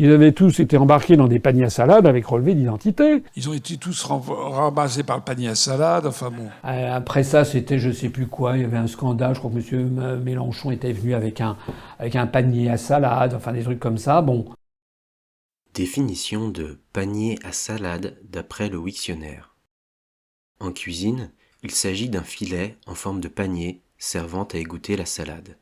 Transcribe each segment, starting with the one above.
Ils avaient tous été embarqués dans des paniers à salade avec relevé d'identité. Ils ont été tous ramassés par le panier à salade, enfin bon. Après ça, c'était je sais plus quoi, il y avait un scandale, je crois que M. Mélenchon était venu avec un panier à salade, enfin des trucs comme ça, bon. Définition de panier à salade d'après le Wiktionnaire. En cuisine, il s'agit d'un filet en forme de panier servant à égoutter la salade.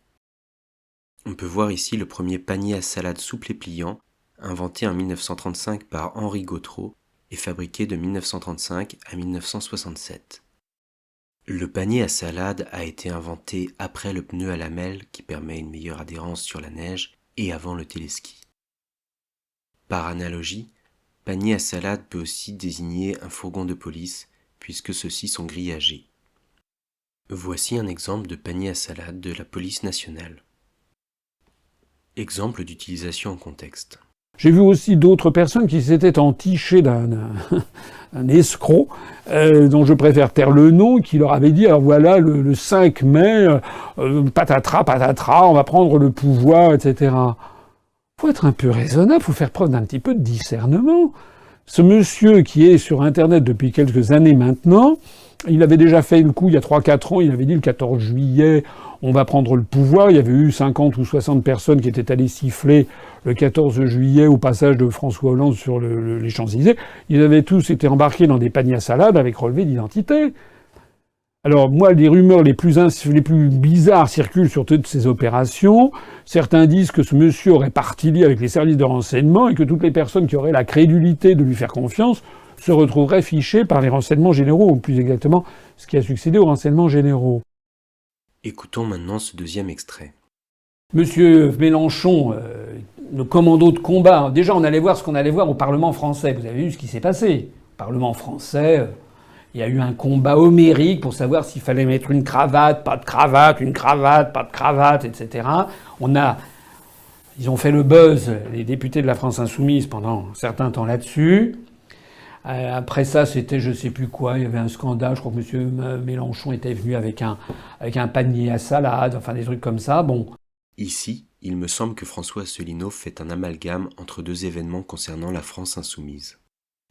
On peut voir ici le premier panier à salade souple et pliant, inventé en 1935 par Henri Gautreau et fabriqué de 1935 à 1967. Le panier à salade a été inventé après le pneu à lamelles qui permet une meilleure adhérence sur la neige et avant le téléski. Par analogie, panier à salade peut aussi désigner un fourgon de police puisque ceux-ci sont grillagés. Voici un exemple de panier à salade de la police nationale. Exemple d'utilisation en contexte. J'ai vu aussi d'autres personnes qui s'étaient entichées d'un escroc, dont je préfère taire le nom, qui leur avait dit, alors voilà, le 5 mai, patatras, patatras, on va prendre le pouvoir, etc. Faut être un peu raisonnable, faut faire preuve d'un petit peu de discernement. Ce monsieur qui est sur Internet depuis quelques années maintenant, il avait déjà fait le coup il y a 3-4 ans, il avait dit le 14 juillet, on va prendre le pouvoir. Il y avait eu 50 ou 60 personnes qui étaient allées siffler le 14 juillet au passage de François Hollande sur les Champs-Élysées. Ils avaient tous été embarqués dans des paniers à salade avec relevé d'identité. Alors moi, les rumeurs les plus bizarres circulent sur toutes ces opérations. Certains disent que ce monsieur aurait parti lié avec les services de renseignement et que toutes les personnes qui auraient la crédulité de lui faire confiance se retrouveraient fichées par les renseignements généraux, ou plus exactement ce qui a succédé aux renseignements généraux. Écoutons maintenant ce deuxième extrait. Monsieur Mélenchon, nos commandos de combat, déjà on allait voir ce qu'on allait voir au Parlement français. Vous avez vu ce qui s'est passé. Au Parlement français, il y a eu un combat homérique pour savoir s'il fallait mettre une cravate, pas de cravate, une cravate, pas de cravate, etc. Ils ont fait le buzz, les députés de la France Insoumise, pendant un certain temps là-dessus. Après ça, c'était je sais plus quoi, il y avait un scandale, je crois que M. Mélenchon était venu avec un panier à salade, enfin des trucs comme ça, bon. Ici, il me semble que François Asselineau fait un amalgame entre deux événements concernant la France insoumise.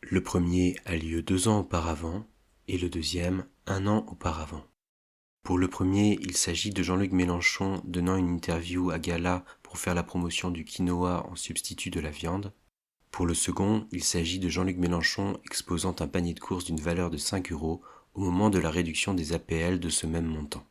Le premier a lieu 2 ans auparavant et le deuxième 1 an auparavant. Pour le premier, il s'agit de Jean-Luc Mélenchon donnant une interview à Gala pour faire la promotion du quinoa en substitut de la viande. Pour le second, il s'agit de Jean-Luc Mélenchon exposant un panier de courses d'une valeur de 5 € au moment de la réduction des APL de ce même montant.